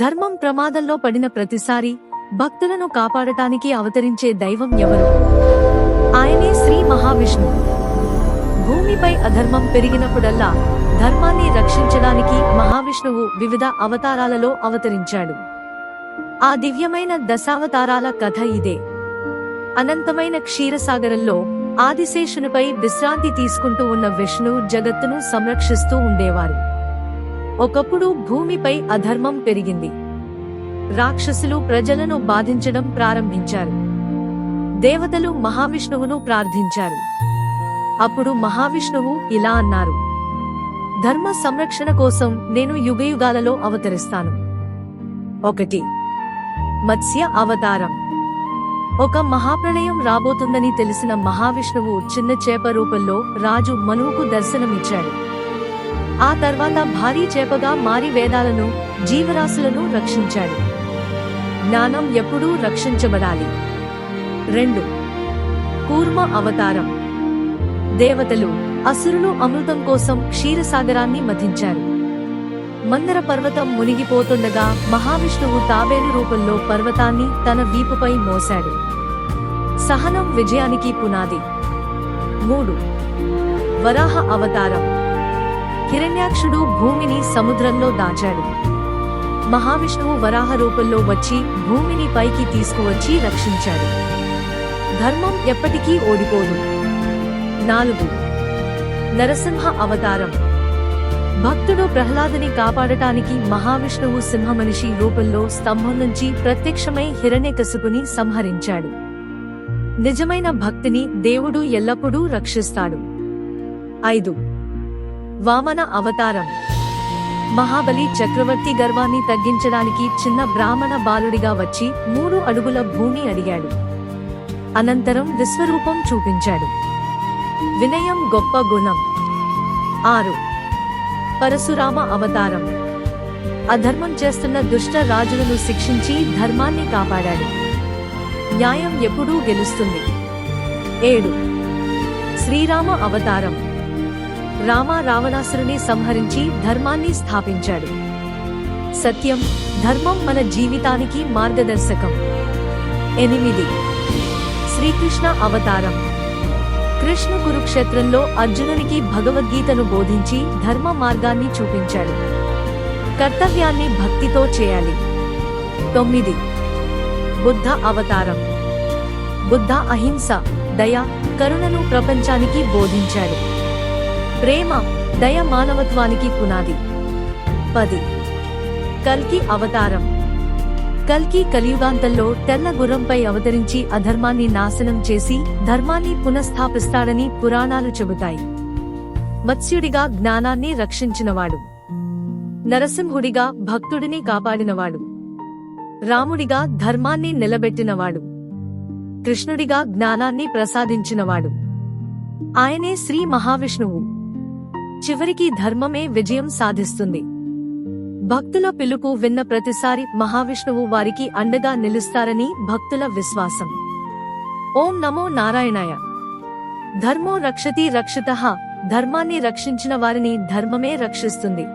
ధర్మం ప్రమాదంలో పడిన ప్రతిసారి భక్తులను కాపాడటానికి అవతరించే దైవం ఎవరు? ఆయనే శ్రీ మహావిష్ణువు. భూమిపై అధర్మం పెరిగినప్పుడల్లా ధర్మాన్ని రక్షించడానికి మహావిష్ణువు వివిధ అవతారాలలో అవతరించాడు. ఆ దివ్యమైన దశావతారాల కథ ఇదే. అనంతమైన క్షీరసాగరంలో ఆదిశేషునిపై విశ్రాంతి తీసుకుంటూ ఉన్న విష్ణువు జగత్తును సంరక్షిస్తూ ఉండేవారు. ఒకప్పుడు భూమిపై అధర్మం పెరిగింది. రాక్షసులు ప్రజలను బాధించడం ప్రారంభించారు. దేవతలు మహావిష్ణువును ప్రార్థించారు. అప్పుడు మహావిష్ణువు ఇలా అన్నారు: ధర్మ సంరక్షణ కోసం నేను యుగయుగాలలో అవతరిస్తాను. 1. మత్స్య అవతారం. ఒక మహాప్రళయం రాబోతుందని తెలిసిన మహావిష్ణువు చిన్న చేప రూపంలో రాజు మనువుకు దర్శనమిచ్చాడు. ఆ తర్వాత భారీ చేపగా మారి వేదాలను, జీవరాశులను రక్షించాడు. జ్ఞానం ఎప్పుడూ రక్షించబడాలి. 2. కూర్మ అవతారం. దేవతలు, అసురులు అమృతం కోసం క్షీరసాగరాన్ని మథించారు. మందర పర్వతం మునిగిపోతుండగా మహావిష్ణువు తాబేలు రూపంలో పర్వతాన్ని తన వీపుపై మోశాడు. సహనం విజయానికి పునాది. 3. వరాహ అవతారం. హిరణ్యాక్షుడు భూమిని సముద్రంలో దాచాడు. మహావిష్ణువు వరాహ రూపంలో వచ్చి భూమిని పైకి తీసుకువచ్చి రక్షించాడు. ధర్మం ఎప్పటికీ ఓడిపోదు. 4. నరసింహ అవతారం. భక్తుడు ప్రహ్లాదుని కాపాడటానికి మహావిష్ణువు సింహమనిషి రూపంలో స్తంభం నుంచి ప్రత్యక్షమై హిరణ్యకశిపుని సంహరించాడు. నిజమైన భక్తిని దేవుడు ఎల్లప్పుడూ రక్షిస్తాడు. 5. వామన అవతారం. మహాబలి చక్రవర్తి గర్వాన్ని తగ్గించడానికి చిన్న బ్రాహ్మణ బాలుడిగా వచ్చి 3 అడుగుల భూమి అడిగాడు. అనంతరం విశ్వరూపం చూపించాడు. వినయం గొప్ప గుణం. 6. పరశురామ అవతారం. అధర్మం చేస్తున్న దుష్ట రాజులను శిక్షించి ధర్మాన్ని కాపాడాడు. న్యాయం ఎప్పుడూ గెలుస్తుంది. 7. శ్రీరామ అవతారం. రామ రావణాసురుని సంహరించి ధర్మాన్ని స్థాపించాడు. సత్యం, ధర్మం మన జీవితానికి మార్గదర్శకం. 8. శ్రీకృష్ణ అవతారం. కృష్ణ కురుక్షేత్రంలో అర్జునునికి భగవద్గీతను బోధించి ధర్మ మార్గాన్ని చూపించాడు. కర్తవ్యాన్ని భక్తితో చేయాలి. 9. బుద్ధ అవతారం. బుద్ధ అహింస, దయ, కరుణను ప్రపంచానికి బోధించాడు. ప్రేమ, దయ మానవత్వానికి పునాది. 10. కల్కి అవతారం. కల్కి కలియుగాంతంలో తెల్ల గుర్రంపై అవతరించి అధర్మాన్ని నాశనం చేసి ధర్మాన్ని పునఃస్థాపిస్తాడని పురాణాలు చెబుతాయి. మత్స్యుడిగా జ్ఞానాన్ని రక్షించినవాడు. నరసింహుడిగా భక్తుడిని కాపాడినవాడు. రాముడిగా ధర్మాన్ని నిలబెట్టినవాడు. కృష్ణుడిగా జ్ఞానాన్ని ప్రసాదించినవాడు. ఆయనే శ్రీ మహావిష్ణువు. చివరికి ధర్మమే విజయం సాధిస్తుంది. భక్తుల పిలుపు విన్న ప్రతిసారి మహావిష్ణువు వారికి అండగా నిలుస్తారని భక్తుల విశ్వాసం. ఓం నమో నారాయణాయ. ధర్మో రక్షతి రక్షితః. ధర్మాన్ని రక్షించిన వారిని ధర్మమే రక్షిస్తుంది.